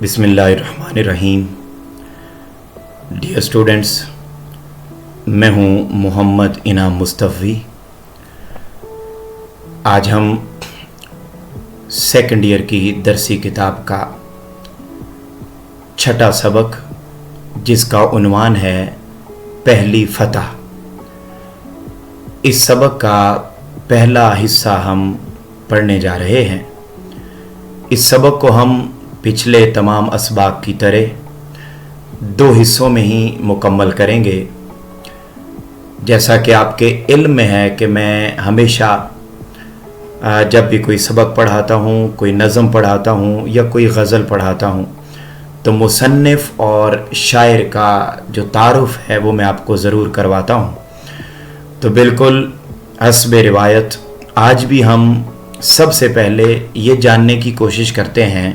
बिस्मिल्लाहिर्रहमानिर्रहीम। Dear students, मैं हूँ मोहम्मद इनाम मुस्तफ़ी। आज हम सेकंड ईयर की दरसी किताब का छठा सबक, जिसका उन्वान है पहली फतह। इस सबक का पहला हिस्सा हम पढ़ने जा रहे हैं। इस सबक को हम पिछले तमाम असबाक की तरह दो हिस्सों में ही मुकम्मल करेंगे। जैसा कि आपके इल्म में है कि मैं हमेशा जब भी कोई सबक पढ़ाता हूँ, कोई नज़म पढ़ाता हूँ या कोई गज़ल पढ़ाता हूँ, तो मुसन्निफ़ और शायर का जो तारुफ़ है वो मैं आपको ज़रूर करवाता हूँ। तो बिल्कुल हस्बे रिवायत आज भी हम सबसे पहले ये जानने की कोशिश करते हैं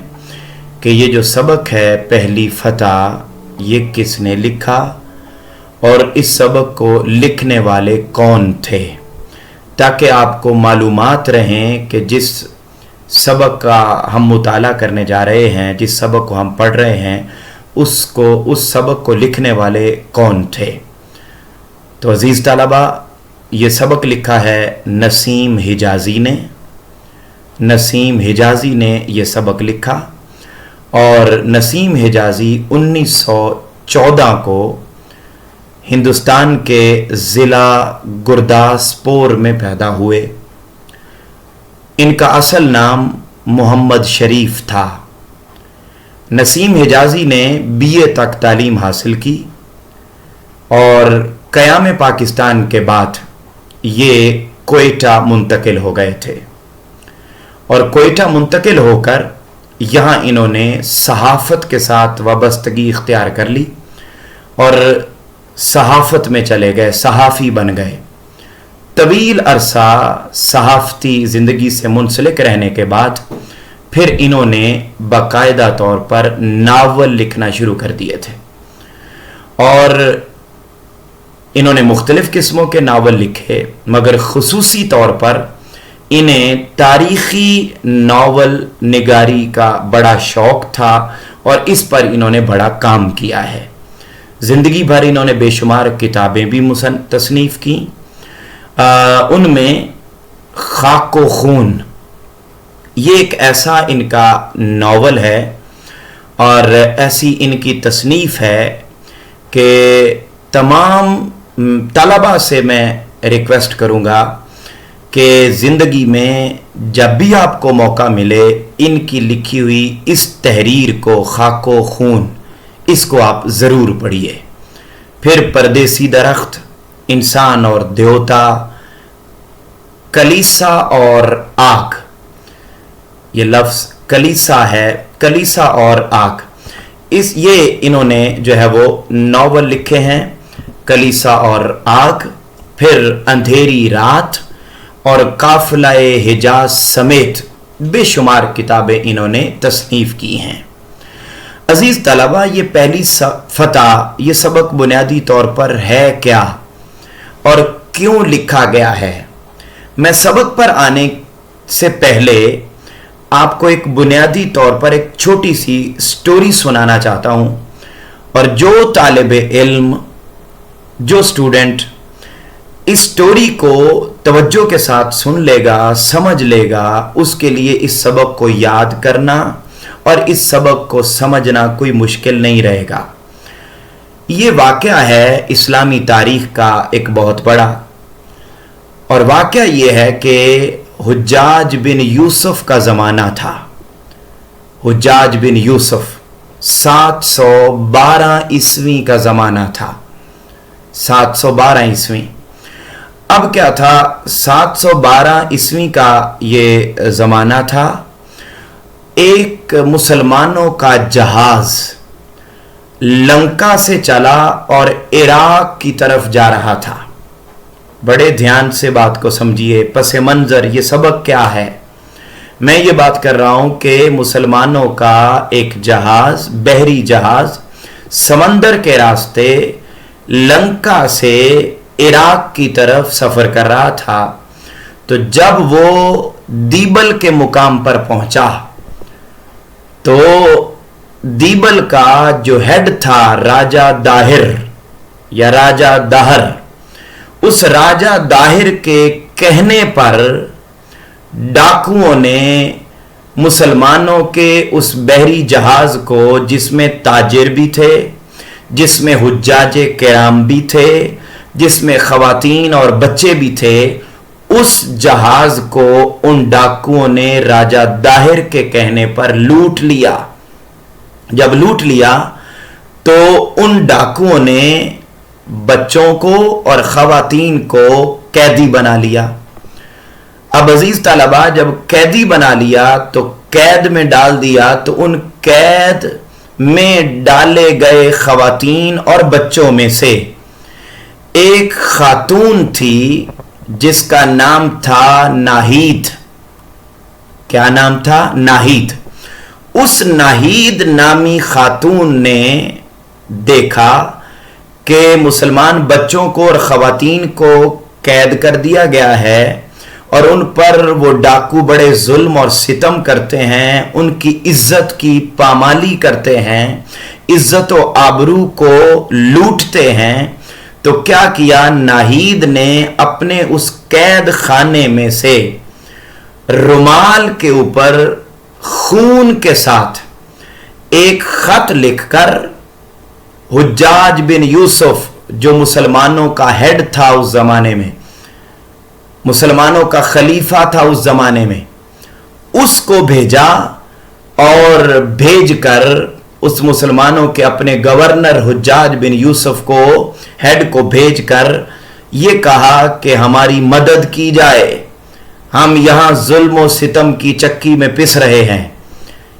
कि ये जो सबक है पहली फतह, ये किसने लिखा और इस सबक को लिखने वाले कौन थे, ताकि आपको मालूमात रहें कि जिस सबक का हम मुताला करने जा रहे हैं, जिस सबक को हम पढ़ रहे हैं, उस सबक को लिखने वाले कौन थे। तो अज़ीज़ तलबा, ये सबक लिखा है नसीम हिजाज़ी ने। नसीम हिजाज़ी ने ये सबक लिखा और नसीम हिजाज़ी 1914 को हिंदुस्तान के ज़िला गुरदासपुर में पैदा हुए। इनका असल नाम मोहम्मद शरीफ था। नसीम हिजाज़ी ने बीए तक तालीम हासिल की और क़याम पाकिस्तान के बाद ये कोयटा मुंतकिल हो गए थे और कोयटा मुंतकिल होकर यहाँ इन्होंने सहाफ़त के साथ वाबस्तगी इख्तियार कर ली और सहाफ़त में चले गए, सहाफ़ी बन गए। तवील अरसा सहाफ़ती ज़िंदगी से मुंसलिक रहने के बाद फिर इन्होंने बाकायदा तौर पर नावल लिखना शुरू कर दिए थे और इन्होंने मुख्तलिफ़ किस्मों के नावल लिखे, मगर ख़ुसूसी तौर पर इन्हें तारीख़ी नावल निगारी का बड़ा शौक़ था और इस पर इन्होंने बड़ा काम किया है। ज़िंदगी भर इन्होंने बेशुमार किताबें भी तसनीफ़ की। उनमें खाको खून ये एक ऐसा इनका नावल है और ऐसी इनकी तसनीफ़ है कि तमाम तलबा से मैं रिक्वेस्ट करूँगा कि ज़िंदगी में जब भी आपको मौका मिले, इनकी लिखी हुई इस तहरीर को, खाको खून, इसको आप ज़रूर पढ़िए। फिर परदेसी दरख्त, इंसान और देवता, कलीसा और आग, ये लफ्ज़ कलीसा है, कलीसा और आग, ये इन्होंने जो है वो नावल लिखे हैं, कलीसा और आग। फिर अंधेरी रात और काफ़िलाए हिजाज समेत बेशुमार किताबें इन्होंने तसनीफ़ की हैं। अज़ीज़ तलबा, ये पहली फतह, ये सबक बुनियादी तौर पर है क्या और क्यों लिखा गया है। मैं सबक पर आने से पहले आपको एक बुनियादी तौर पर एक छोटी सी स्टोरी सुनाना चाहता हूँ और जो तालिब इल्म, जो स्टूडेंट इस स्टोरी को तवज्जो के साथ सुन लेगा, समझ लेगा, उसके लिए इस सबक को याद करना और इस सबक को समझना कोई मुश्किल नहीं रहेगा। ये वाक़या है इस्लामी तारीख़ का एक बहुत बड़ा, और वाक़या ये है कि हुज्जाज बिन यूसुफ का ज़माना था। हुज्जाज बिन यूसुफ 712 ईस्वी का ज़माना था, 712 ईस्वी। अब क्या था, 712 ईस्वी का ये ज़माना था। एक मुसलमानों का जहाज़ लंका से चला और इराक की तरफ जा रहा था। बड़े ध्यान से बात को समझिए, पसे मंज़र ये सबक क्या है। मैं ये बात कर रहा हूँ कि मुसलमानों का एक जहाज़, बहरी जहाज़, समंदर के रास्ते लंका से इराक की तरफ सफ़र कर रहा था। तो जब वो दीबल के मुकाम पर पहुंचा तो दीबल का जो हेड था राजा दाहिर या राजा दाहर, उस राजा दाहिर के कहने पर डाकुओं ने मुसलमानों के उस बहरी जहाज को, जिसमें ताजिर भी थे, जिसमें हुज्जाज किराम भी थे, जिसमें खवातीन और बच्चे भी थे, उस जहाज को उन डाकुओं ने राजा दाहिर के कहने पर लूट लिया। जब लूट लिया तो उन डाकुओं ने बच्चों को और खवातीन को कैदी बना लिया। अब अजीज तलबा, जब कैदी बना लिया तो कैद में डाल दिया, तो उन कैद में डाले गए खवातीन और बच्चों में से एक खातून थी जिसका नाम था नाहीद। क्या नाम था? नाहीद। उस नाहीद नामी खातून ने देखा कि मुसलमान बच्चों को और खवातीन को कैद कर दिया गया है और उन पर वो डाकू बड़े जुल्म और सितम करते हैं, उनकी इज्जत की पामाली करते हैं, इज्जत व आबरू को लूटते हैं। तो क्या किया, नाहीद ने अपने उस कैद खाने में से रुमाल के ऊपर खून के साथ एक खत लिखकर हुज्जाज बिन यूसुफ, जो मुसलमानों का हेड था उस जमाने में, मुसलमानों का खलीफा था उस जमाने में, उसको भेजा और भेजकर उस मुसलमानों के अपने गवर्नर हुज्जाज बिन यूसुफ को, हेड को भेजकर ये कहा कि हमारी मदद की जाए, हम यहां जुल्म और सितम की चक्की में पिस रहे हैं,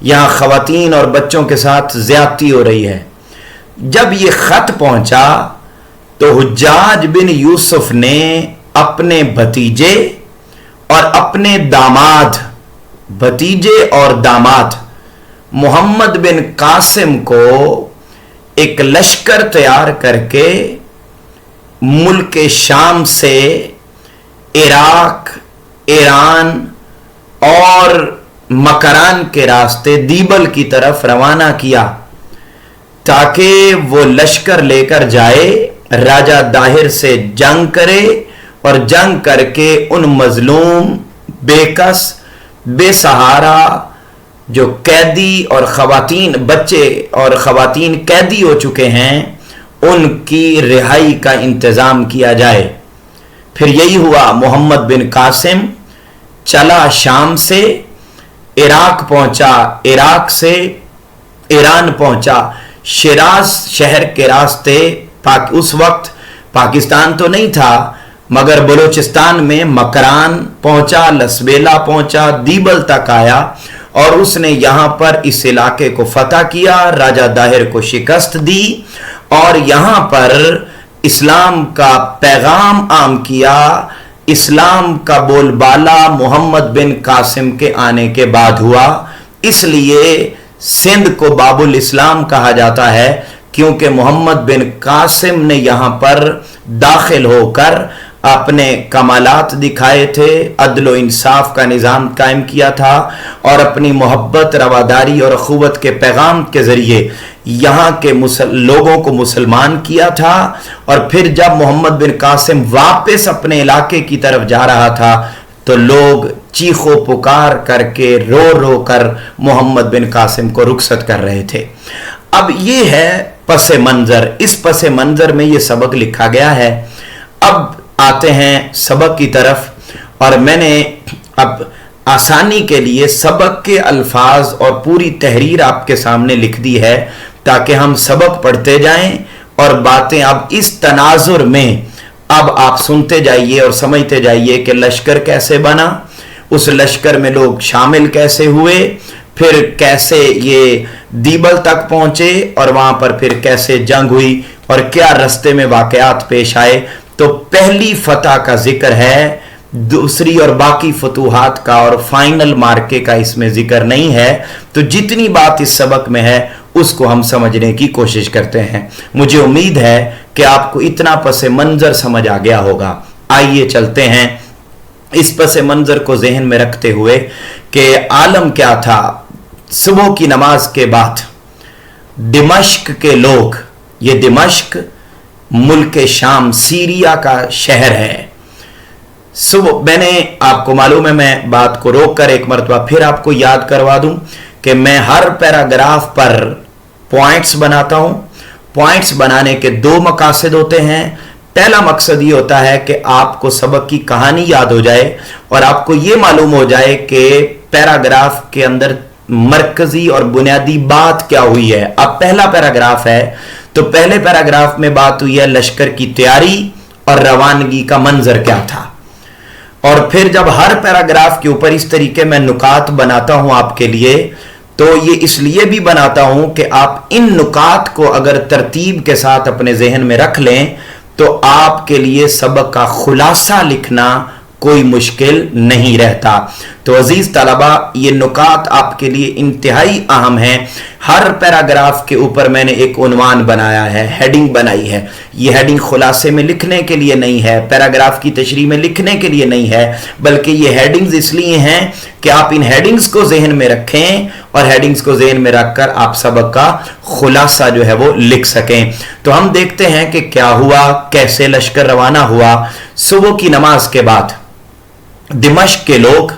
यहां खवातीन और बच्चों के साथ ज्यादती हो रही है। जब ये खत पहुंचा तो हुज्जाज बिन यूसुफ ने अपने भतीजे और अपने दामाद, भतीजे और दामाद मोहम्मद बिन कासिम को एक लश्कर तैयार करके मुल्क शाम से इराक, ईरान और मकरान के रास्ते दीबल की तरफ रवाना किया ताकि वो लश्कर लेकर जाए, राजा दाहिर से जंग करे और जंग करके उन मजलूम, बेकस, बेसहारा जो कैदी और खवातीन, बच्चे और खवातीन कैदी हो चुके हैं, उनकी रिहाई का इंतजाम किया जाए। फिर यही हुआ, मोहम्मद बिन कासिम चला शाम से, इराक पहुंचा, इराक से ईरान पहुंचा, शिराज शहर के रास्ते। उस वक्त पाकिस्तान तो नहीं था, मगर बलूचिस्तान में मकरान पहुंचा, लसबेला पहुंचा, दीबल तक आया और उसने यहां पर इस इलाके को फतह किया, राजा दाहिर को शिकस्त दी और यहां पर इस्लाम का पैगाम आम किया। इस्लाम का बोलबाला मोहम्मद बिन कासिम के आने के बाद हुआ, इसलिए सिंध को बाबुल इस्लाम कहा जाता है, क्योंकि मोहम्मद बिन कासिम ने यहां पर दाखिल होकर अपने कमालात दिखाए थे, अदल व इंसाफ का निज़ाम कायम किया था और अपनी मोहब्बत, रवादारी और अखुवत के पैगाम के ज़रिए यहाँ के लोगों को मुसलमान किया था। और फिर जब मोहम्मद बिन कासिम वापस अपने इलाके की तरफ जा रहा था तो लोग चीखो पुकार करके, रो रो कर मोहम्मद बिन कासिम को रुखसत कर रहे थे। अब ये है पस मंज़र, इस पस मंज़र में ये सबक लिखा गया है। अब आते हैं सबक की तरफ और मैंने अब आसानी के लिए सबक के अल्फाज और पूरी तहरीर आपके सामने लिख दी है ताकि हम सबक पढ़ते जाएं और बातें अब इस तनाजुर में अब आप सुनते जाइए और समझते जाइए कि लश्कर कैसे बना, उस लश्कर में लोग शामिल कैसे हुए, फिर कैसे ये दीबल तक पहुंचे और वहां पर फिर कैसे जंग हुई और क्या रास्ते में वाकयात पेश आए। तो पहली फतह का जिक्र है, दूसरी और बाकी फतूहात का और फाइनल मार्के का इसमें जिक्र नहीं है। तो जितनी बात इस सबक में है उसको हम समझने की कोशिश करते हैं। मुझे उम्मीद है कि आपको इतना पस मंजर समझ आ गया होगा। आइए चलते हैं इस पस मंजर को जहन में रखते हुए कि आलम क्या था। सुबह की नमाज के बाद दिमश्क के लोग, ये दिमश्क मुल्क शाम सीरिया का शहर है। सुबह मैंने आपको मालूम है, मैं बात को रोक कर एक मरतबा फिर आपको याद करवा दूं कि मैं हर पैराग्राफ पर पॉइंट्स बनाता हूं। पॉइंट्स बनाने के दो मकासद होते हैं। पहला मकसद ये होता है कि आपको सबक की कहानी याद हो जाए और आपको ये मालूम हो जाए कि पैराग्राफ के अंदर मरकजी और बुनियादी बात क्या हुई है। अब पहला पैराग्राफ है तो पहले पैराग्राफ में बात हुई है लश्कर की तैयारी और रवानगी का मंजर क्या था। और फिर जब हर पैराग्राफ के ऊपर इस तरीके मैं नुकात बनाता हूं आपके लिए, तो ये इसलिए भी बनाता हूं कि आप इन नुकात को अगर तरतीब के साथ अपने जहन में रख लें तो आपके लिए सबक का खुलासा लिखना कोई मुश्किल नहीं रहता। तो अजीज तलबा, ये नुकात आपके लिए इंतहाई अहम है। हर पैराग्राफ के ऊपर मैंने एक उन्वान बनाया है, हेडिंग बनाई है। ये हेडिंग खुलासे में लिखने के लिए नहीं है, पैराग्राफ की तशरीह में लिखने के लिए नहीं है, बल्कि ये हेडिंग्स इसलिए हैं कि आप इन हेडिंग्स को जहन में रखें और हेडिंग्स को जहन में रखकर आप सबक का खुलासा जो है वो लिख सकें। तो हम देखते हैं कि क्या हुआ, कैसे लश्कर रवाना हुआ। सुबह की नमाज के बाद दिमश्क के लोग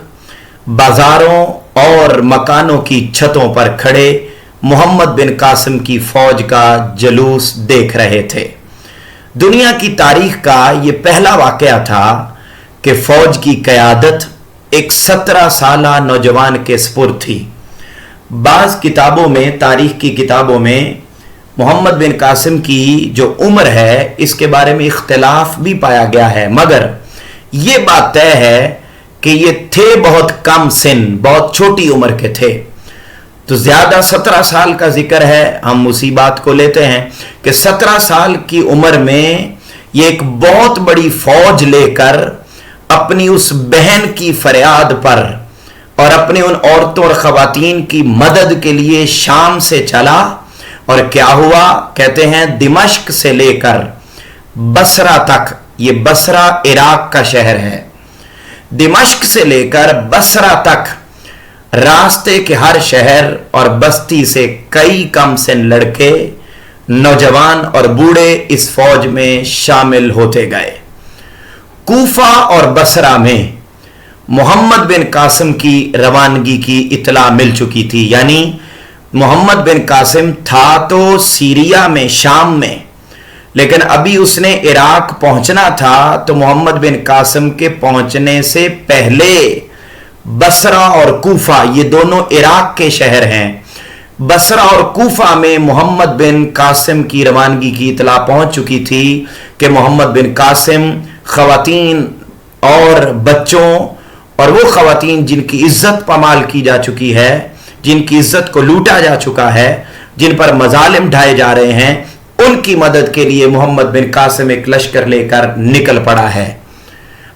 बाजारों और मकानों की छतों पर खड़े मोहम्मद बिन कासिम की फौज का जुलूस देख रहे थे। दुनिया की तारीख का यह पहला वाकया था कि फौज की क़यादत एक 17 साला नौजवान के सुपुर्द थी। बाज़ किताबों में, तारीख की किताबों में मोहम्मद बिन कासिम की जो उम्र है इसके बारे में इख्तिलाफ भी पाया गया है, मगर यह बात तय है कि ये थे बहुत कम सिन, बहुत छोटी उम्र के थे। तो ज्यादा 17 साल का जिक्र है, हम उसी बात को लेते हैं कि 17 साल की उम्र में ये एक बहुत बड़ी फौज लेकर अपनी उस बहन की फरियाद पर और अपने उन औरतों और खवातीन की मदद के लिए शाम से चला। और क्या हुआ, कहते हैं दिमश्क से लेकर बसरा तक, ये बसरा इराक का शहर है, दिमश्क से लेकर बसरा तक रास्ते के हर शहर और बस्ती से कई कम सिन लड़के, नौजवान और बूढ़े इस फौज में शामिल होते गए। कूफा और बसरा में मोहम्मद बिन कासिम की रवानगी की इतला मिल चुकी थी, यानी मोहम्मद बिन कासिम था तो सीरिया में, शाम में, लेकिन अभी उसने इराक पहुंचना था। तो मोहम्मद बिन कासिम के पहुंचने से पहले बसरा और कूफा, ये दोनों इराक के शहर हैं, बसरा और कूफा में मोहम्मद बिन कासिम की रवानगी की इतला पहुंच चुकी थी कि मोहम्मद बिन कासिम खवातीन और बच्चों और वो खवातीन जिनकी इज्जत पमाल की जा चुकी है, जिनकी इज्जत को लूटा जा चुका है, जिन पर मजालिम ढाए जा रहे हैं, उनकी मदद के लिए मोहम्मद बिन कासिम एक लश्कर लेकर निकल पड़ा है।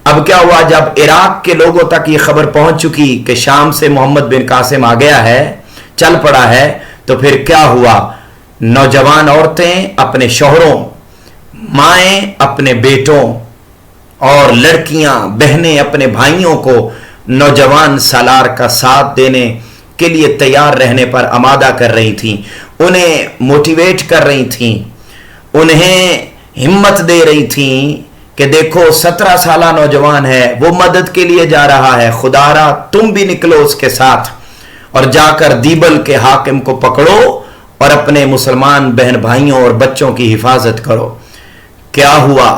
अब क्या हुआ, जब इराक के लोगों तक ये खबर पहुंच चुकी कि शाम से मोहम्मद बिन कासिम आ गया है, चल पड़ा है, तो फिर क्या हुआ, नौजवान औरतें अपने शौहरों, माएं अपने बेटों और लड़कियां बहनें अपने भाइयों को नौजवान सालार का साथ देने के लिए तैयार रहने पर आमादा कर रही थीं, उन्हें मोटिवेट कर रही थीं, उन्हें हिम्मत दे रही थीं कि देखो 17 साला नौजवान है, वो मदद के लिए जा रहा है, खुदारा तुम भी निकलो उसके साथ और जाकर दीबल के हाकिम को पकड़ो और अपने मुसलमान बहन भाइयों और बच्चों की हिफाजत करो। क्या हुआ,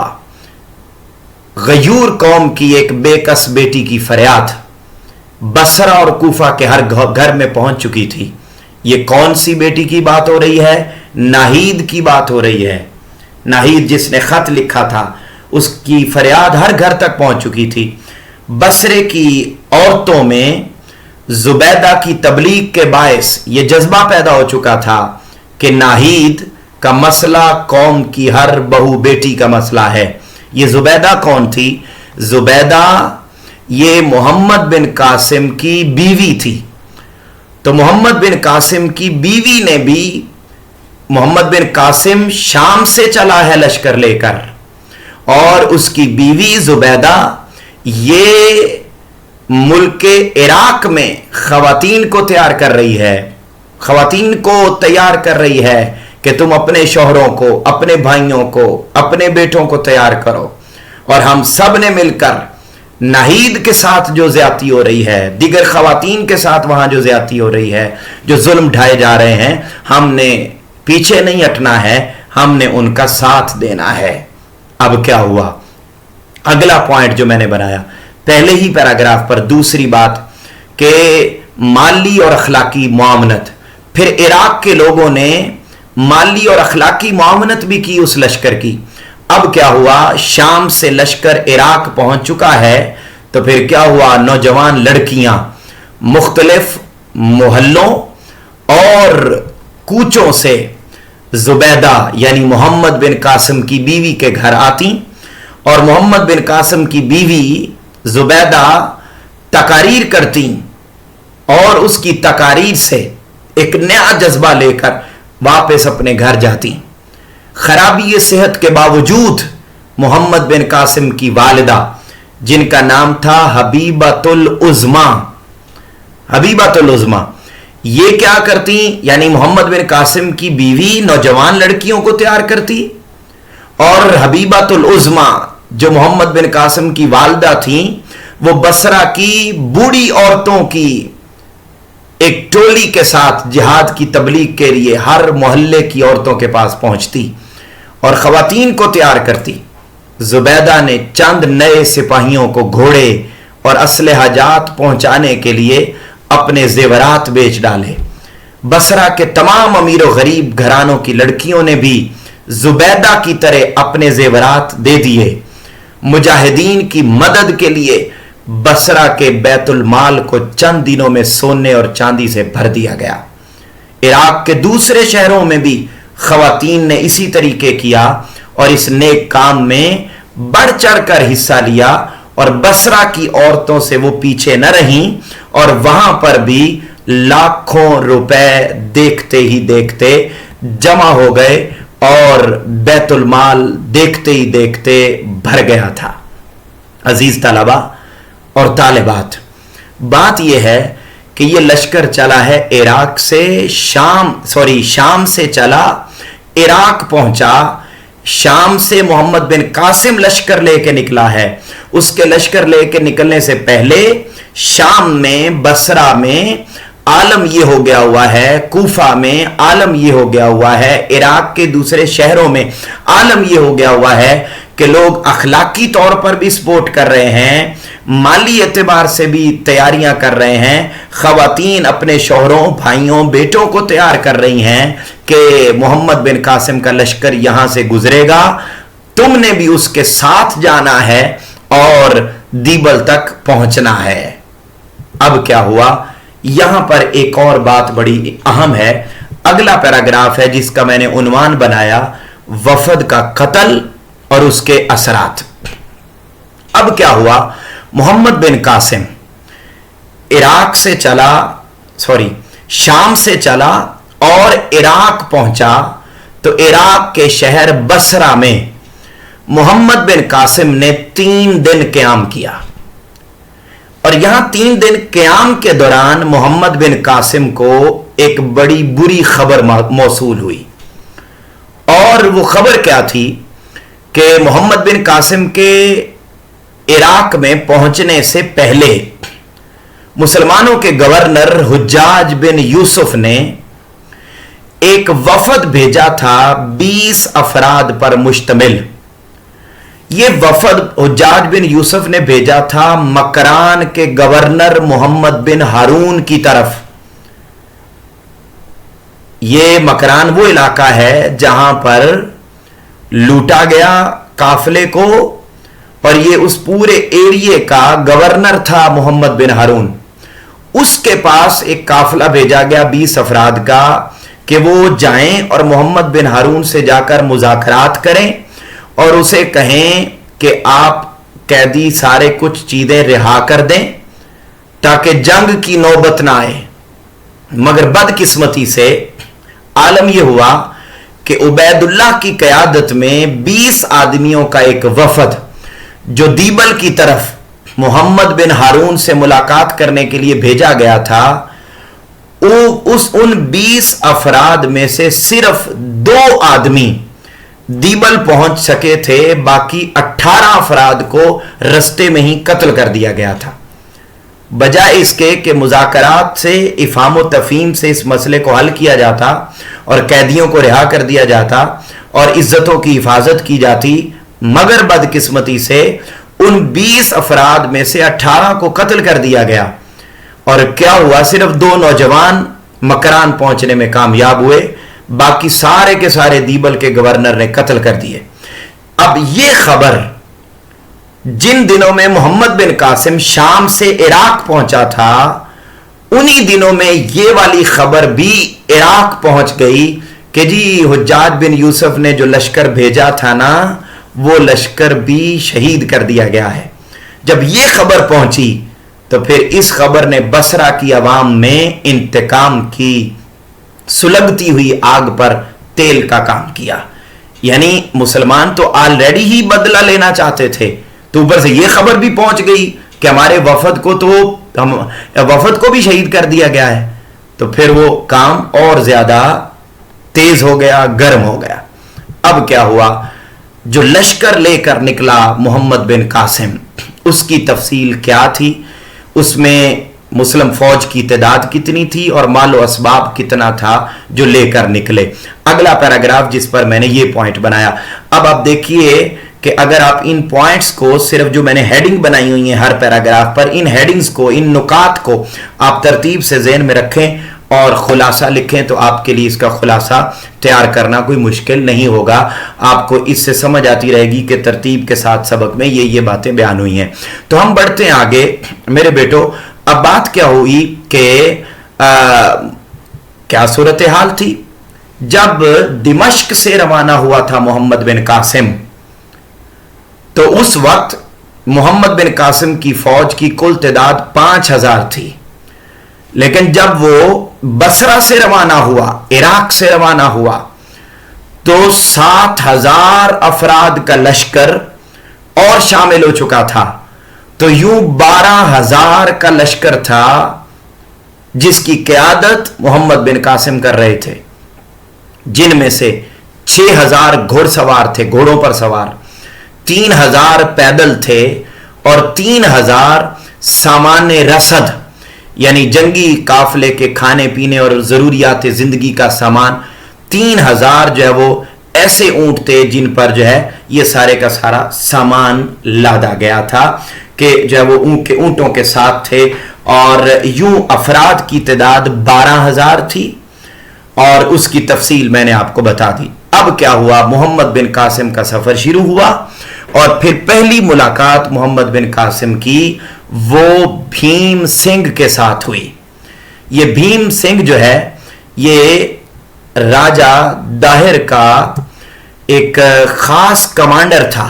गयूर कौम की एक बेकस बेटी की फरियाद बसरा और कूफा के हर घर में पहुंच चुकी थी। ये कौन सी बेटी की बात हो रही है? नाहीद की बात हो रही है। नाहीद जिसने खत लिखा था, उसकी फरियाद हर घर तक पहुंच चुकी थी। बसरे की औरतों में जुबैदा की तबलीग के बायस ये जज्बा पैदा हो चुका था कि नाहीद का मसला कौम की हर बहू बेटी का मसला है। ये जुबैदा कौन थी? जुबैदा ये मोहम्मद बिन कासिम की बीवी थी। तो मोहम्मद बिन कासिम की बीवी ने भी, मोहम्मद बिन कासिम शाम से चला है लश्कर लेकर, और उसकी बीवी जुबैदा ये मुल्क इराक में खवातीन को तैयार कर रही है, खवातीन को तैयार कर रही है कि तुम अपने शौहरों को, अपने भाइयों को, अपने बेटों को तैयार करो। और हम सब ने मिलकर नाहीद के साथ जो ज्यादती हो रही है, दिगर खवातीन के साथ वहां जो ज्यादती हो रही है, जो जुल्म ढाए जा रहे हैं, हमने पीछे नहीं हटना है, हमने उनका साथ देना है। अब क्या हुआ, अगला पॉइंट जो मैंने बनाया पहले ही पैराग्राफ पर, दूसरी बात कि माली और अखलाकी मुआवनत। फिर इराक के लोगों ने माली और अखलाकी मुआवनत भी की उस लश्कर की। अब क्या हुआ, शाम से लश्कर इराक पहुंच चुका है, तो फिर क्या हुआ, नौजवान लड़कियां मुख्तलिफ मोहल्लों और कूचों से जुबैदा यानी मोहम्मद बिन कासिम की बीवी के घर आती, और मोहम्मद बिन कासिम की बीवी जुबैदा तकारीर करती और उसकी तकारीर से एक नया जज्बा लेकर वापस अपने घर जाती। खराबी सेहत के बावजूद मोहम्मद बिन कासिम की वालिदा, जिनका नाम था हबीबतुल उज़्मा, हबीबतुल उज़्मा, ये क्या करती, यानी मोहम्मद बिन कासिम की बीवी नौजवान लड़कियों को तैयार करती, और हबीबतुल उज़्मा जो मोहम्मद बिन कासिम की वालिदा थी, वो बसरा की बूढ़ी औरतों की एक टोली के साथ जिहाद की तबलीग के लिए हर मोहल्ले की औरतों के पास पहुंचती और खवातीन को तैयार करती। जुबैदा ने चंद नए सिपाहियों को घोड़े और असलहाजात पहुंचाने के लिए अपने जेवरात बेच डाले। बसरा के तमाम अमीर और गरीब घरानों की लड़कियों ने भी जुबैदा की तरह अपने जेवरात दे दिए। मुजाहिदीन की मदद के लिए बसरा के बैतुल माल को चंद दिनों में सोने और चांदी से भर दिया गया। इराक के दूसरे शहरों में भी खवातीन ने इसी तरीके किया और इस नेक काम में बढ़ चढ़कर हिस्सा लिया, और बसरा की औरतों से वो पीछे न रहीं, और वहां पर भी लाखों रुपए देखते ही देखते जमा हो गए और बैतुल माल देखते ही देखते भर गया था। अजीज तलबा और तालिबात, बात यह है कि यह लश्कर चला है इराक से शाम से चला, इराक पहुंचा, शाम से मोहम्मद बिन कासिम लश्कर लेके निकला है। उसके लश्कर लेके निकलने से पहले शाम में, बसरा में आलम यह हो गया हुआ है, कूफा में आलम यह हो गया हुआ है, इराक के दूसरे शहरों में आलम यह हो गया हुआ है कि लोग अखलाकी तौर पर भी सपोर्ट कर रहे हैं, माली एतबार से भी तैयारियां कर रहे हैं। खवातीन अपने शौहरों, भाइयों, बेटों को तैयार कर रही हैं कि मोहम्मद बिन कासिम का लश्कर यहां से गुजरेगा, तुमने भी उसके साथ जाना है और दीबल तक पहुंचना है। अब क्या हुआ, यहां पर एक और बात बड़ी अहम है। अगला पैराग्राफ है जिसका मैंने उन्वान बनाया, वफद का कत्ल और उसके असरात। अब क्या हुआ, मोहम्मद बिन कासिम शाम से चला और इराक पहुंचा, तो इराक के शहर बसरा में मोहम्मद बिन कासिम ने 3 दिन क़याम किया, और यहां 3 दिन क़याम के दौरान मोहम्मद बिन कासिम को एक बड़ी बुरी खबर मौसूल हुई। और वो खबर क्या थी कि मोहम्मद बिन कासिम के इराक में पहुंचने से पहले मुसलमानों के गवर्नर हुज्जाज बिन यूसुफ ने एक वफद भेजा था 20 अफराद पर मुश्तमिल। यह वफद हुज्जाज बिन यूसुफ ने भेजा था मकरान के गवर्नर मोहम्मद बिन हारून की तरफ। यह मकरान वो इलाका है जहां पर लूटा गया काफिले को, और ये उस पूरे एरिया का गवर्नर था मोहम्मद बिन हारून। उसके पास एक काफिला भेजा गया 20 अफराद का कि वो जाएं और मोहम्मद बिन हारून से जाकर मुज़ाकरात करें और उसे कहें कि आप कैदी सारे कुछ चीजें रिहा कर दें ताकि जंग की नौबत ना आए। मगर बदकिस्मती से आलम यह हुआ कि उबैदुल्लाह की क़यादत में 20 आदमियों का एक वफद जो दीबल की तरफ मोहम्मद बिन हारून से मुलाकात करने के लिए भेजा गया था, उन 20 अफराद में से सिर्फ 2 आदमी दीबल पहुंच सके थे, बाकी 18 अफराद को रस्ते में ही कत्ल कर दिया गया था। बजाय इसके कि मुज़ाकरात से, इफ़ाम व तफ़हीम से इस मसले को हल किया जाता और कैदियों को रिहा कर दिया जाता और इज्जतों की हिफाजत की जाती, मगर बदकिस्मती से उन 20 अफराद में से 18 को कत्ल कर दिया गया। और क्या हुआ, सिर्फ 2 नौजवान मकरान पहुंचने में कामयाब हुए, बाकी सारे के सारे दीबल के गवर्नर ने कत्ल कर दिए। अब यह खबर जिन दिनों में मोहम्मद बिन कासिम शाम से इराक पहुंचा था, उन्हीं दिनों में यह वाली खबर भी इराक पहुंच गई कि जी हुज्जाज बिन यूसुफ ने जो लश्कर भेजा था ना, वो लश्कर भी शहीद कर दिया गया है। जब यह खबर पहुंची तो फिर इस खबर ने बसरा की आवाम में इंतकाम की सुलगती हुई आग पर तेल का काम किया। यानी मुसलमान तो ऑलरेडी ही बदला लेना चाहते थे, तो ऊपर से यह खबर भी पहुंच गई कि हमारे वफद को भी शहीद कर दिया गया है, तो फिर वो काम और ज्यादा तेज हो गया, गर्म हो गया। अब क्या हुआ, जो लश्कर लेकर निकला मोहम्मद बिन कासिम, उसकी तफसील क्या थी, उसमें मुस्लिम फौज की तादाद कितनी थी और मालो असबाब कितना था जो लेकर निकले। अगला पैराग्राफ जिस पर मैंने ये पॉइंट बनाया। अब आप देखिए कि अगर आप इन पॉइंट्स को, सिर्फ जो मैंने हेडिंग बनाई हुई है हर पैराग्राफ पर, इन हेडिंग्स को, इन नुकात को आप तरतीब से ज़हन में रखें और खुलासा लिखें, तो आपके लिए इसका खुलासा तैयार करना कोई मुश्किल नहीं होगा। आपको इससे समझ आती रहेगी कि तरतीब के साथ सबक में ये बातें बयान हुई हैं। तो हम बढ़ते हैं आगे मेरे बेटो। अब बात क्या हुई कि क्या सूरत हाल थी जब दिमश्क से रवाना हुआ था मोहम्मद बिन कासिम, तो उस वक्त मोहम्मद बिन कासिम की फौज की कुल तादाद 5000 थी, लेकिन जब वो बसरा से रवाना हुआ, इराक से रवाना हुआ, तो 7000 अफराद का लश्कर और शामिल हो चुका था। तो यूं 12000 का लश्कर था जिसकी क़यादत मोहम्मद बिन कासिम कर रहे थे, जिनमें से 6000 घुड़सवार थे, घोड़ों पर सवार, 3000 पैदल थे और 3000 सामान्य रसद यानी जंगी काफले के खाने पीने और जरूरियात जिंदगी का सामान, 3000 जो है वो ऐसे ऊंट थे जिन पर जो है ये सारे का सारा सामान लादा गया था कि जो है वो ऊंटों के साथ थे। और यूं अफराद की तादाद 12000 थी और उसकी तफसील मैंने आपको बता दी। अब क्या हुआ, मोहम्मद बिन कासिम का सफर शुरू हुआ और फिर पहली मुलाकात मोहम्मद बिन कासिम की वो भीम सिंह के साथ हुई। ये भीम सिंह जो है ये राजा दाहिर का एक खास कमांडर था।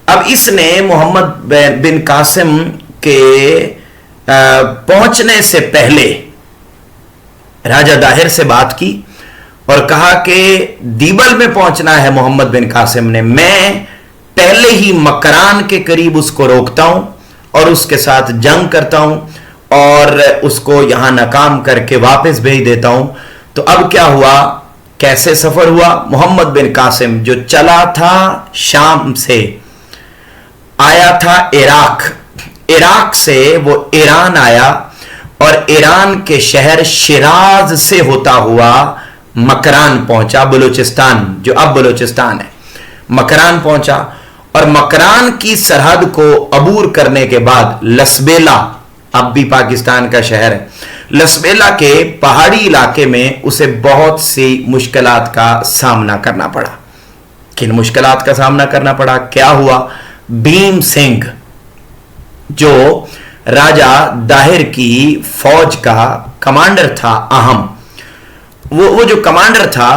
अब इसने मोहम्मद बिन कासिम के पहुंचने से पहले राजा दाहिर से बात की और कहा कि दीबल में पहुंचना है मोहम्मद बिन कासिम ने, मैं पहले ही मकरान के करीब उसको रोकता हूं और उसके साथ जंग करता हूं और उसको यहां नाकाम करके वापस भेज देता हूं। तो अब क्या हुआ, कैसे सफर हुआ, मोहम्मद बिन कासिम जो चला था शाम से, आया था इराक, इराक से वो ईरान आया और ईरान के शहर शिराज से होता हुआ मकरान पहुंचा, बलूचिस्तान जो अब बलूचिस्तान है, मकरान पहुंचा और मकरान की सरहद को अबूर करने के बाद लसबेला, अब भी पाकिस्तान का शहर है, लसबेला के पहाड़ी इलाके में उसे बहुत सी मुश्किलात का सामना करना पड़ा। किन मुश्किलात का सामना करना पड़ा, क्या हुआ, भीम सिंह जो राजा दाहिर की फौज का कमांडर था अहम, वो जो कमांडर था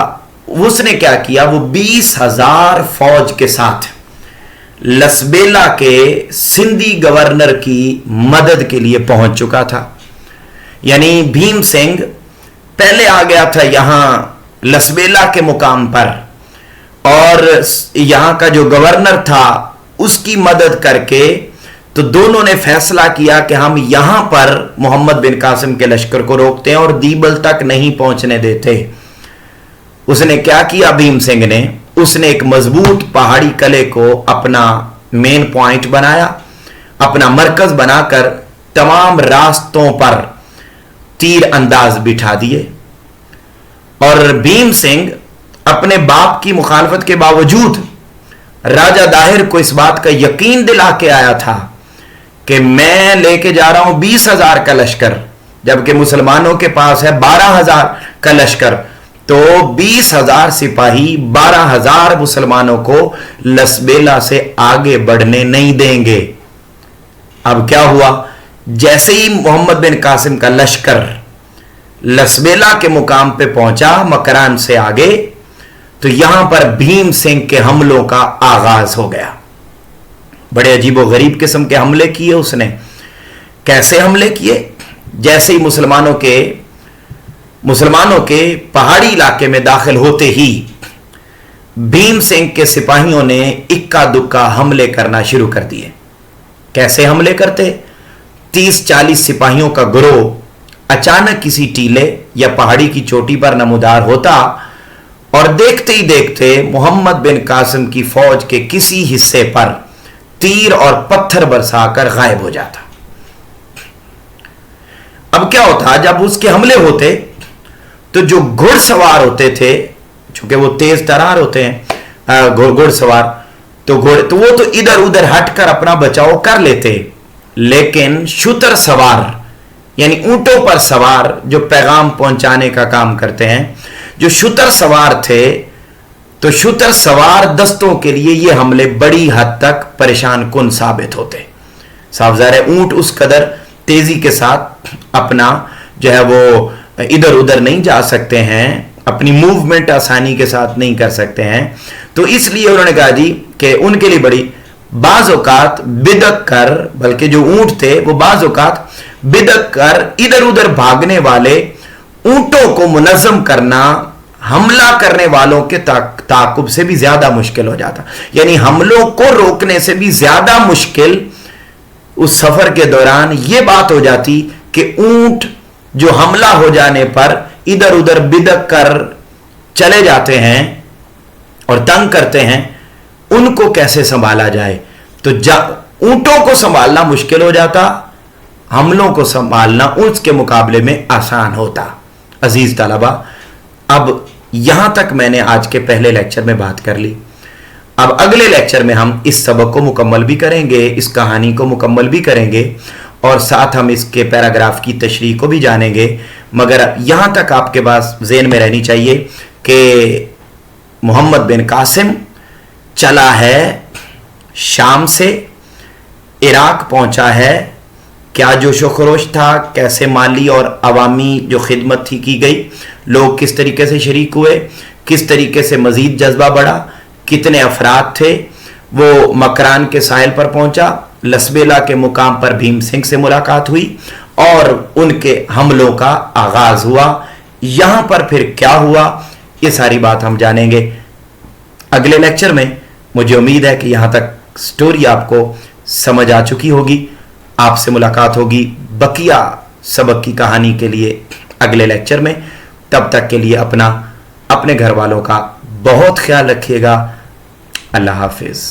उसने क्या किया, वो 20,000 फौज के साथ लसबेला के सिंधी गवर्नर की मदद के लिए पहुंच चुका था। यानी भीम सिंह पहले आ गया था यहां लसबेला के मुकाम पर और यहां का जो गवर्नर था उसकी मदद करके, तो तो दोनों ने फैसला किया कि हम यहां पर मोहम्मद बिन कासिम के लश्कर को रोकते हैं और दीबल तक नहीं पहुंचने देते। उसने क्या किया भीम सिंह ने, उसने एक मजबूत पहाड़ी किले को अपना मेन पॉइंट बनाया, अपना मरकज बनाकर तमाम रास्तों पर तीर अंदाज बिठा दिए। और भीम सिंह अपने बाप की मुखालफत के बावजूद राजा दाहिर को इस बात का यकीन दिला के आया था कि मैं लेके जा रहा हूं 20,000 का लश्कर, जबकि मुसलमानों के पास है 12,000 का लश्कर। तो 20,000 सिपाही 12,000 मुसलमानों को लसबेला से आगे बढ़ने नहीं देंगे। अब क्या हुआ, जैसे ही मोहम्मद बिन कासिम का लश्कर लसबेला के मुकाम पे पहुंचा मकरान से आगे, तो यहां पर भीम सिंह के हमलों का आगाज हो गया। बड़े अजीबो गरीब किस्म के हमले किए उसने। कैसे हमले किए, जैसे ही मुसलमानों के पहाड़ी इलाके में दाखिल होते ही भीम सिंह के सिपाहियों ने इक्का दुक्का हमले करना शुरू कर दिए। कैसे हमले करते, 30-40 सिपाहियों का गिरोह अचानक किसी टीले या पहाड़ी की चोटी पर नमूदार होता और देखते ही देखते मोहम्मद बिन कासिम की फौज के किसी हिस्से पर तीर और पत्थर बरसाकर गायब हो जाता। अब क्या होता, जब उसके हमले होते तो जो घुड़सवार होते थे, चूंकि वो तेज तरार होते हैं घुड़सवार, तो वो तो इधर उधर हटकर अपना बचाव कर लेते, लेकिन शुतर सवार यानी ऊंटों पर सवार जो पैगाम पहुंचाने का काम करते हैं, जो शुतर सवार थे, तो शुतर सवार दस्तों के लिए ये हमले बड़ी हद तक परेशान कुन साबित होते। साफ ज़ाहिर है ऊंट उस कदर तेजी के साथ अपना जो है वो इधर उधर नहीं जा सकते हैं, अपनी मूवमेंट आसानी के साथ नहीं कर सकते हैं। तो इसलिए उन्होंने कहा जी कि उनके लिए बड़ी बाज़ औक़ात बिदक कर, बल्कि जो ऊंट थे वो बाज़ औक़ात बिदक कर इधर उधर भागने वाले ऊंटों को मुनज़्ज़म करना हमला करने वालों के ताकुब से भी ज्यादा मुश्किल हो जाता। यानी हमलों को रोकने से भी ज्यादा मुश्किल उस सफर के दौरान यह बात हो जाती कि ऊंट जो हमला हो जाने पर इधर उधर बिदक कर चले जाते हैं और तंग करते हैं, उनको कैसे संभाला जाए। तो ऊंटों को संभालना मुश्किल हो जाता, हमलों को संभालना उसके मुकाबले में आसान होता। अजीज तलबा, अब यहां तक मैंने आज के पहले लेक्चर में बात कर ली। अब अगले लेक्चर में हम इस सबक को मुकम्मल भी करेंगे, इस कहानी को मुकम्मल भी करेंगे और साथ हम इसके पैराग्राफ की तशरीह को भी जानेंगे। मगर यहां तक आपके पास ज़हन में रहनी चाहिए कि मोहम्मद बिन कासिम चला है शाम से, इराक पहुंचा है। क्या जोशो खरोश था, कैसे माली और अवामी जो खिदमत थी की गई, लोग किस तरीके से शरीक हुए, किस तरीके से मजीद जज्बा बढ़ा, कितने अफराद थे। वो मकरान के साहिल पर पहुंचा, लसबेला के मुकाम पर भीम सिंह से मुलाकात हुई और उनके हमलों का आगाज हुआ। यहां पर फिर क्या हुआ, ये सारी बात हम जानेंगे अगले लेक्चर में। मुझे उम्मीद है कि यहां तक स्टोरी आपको समझ आ चुकी होगी। आपसे मुलाकात होगी बकिया सबक की कहानी के लिए अगले लेक्चर में। तब तक के लिए अपने घर वालों का बहुत ख्याल रखिएगा। अल्लाह हाफिज।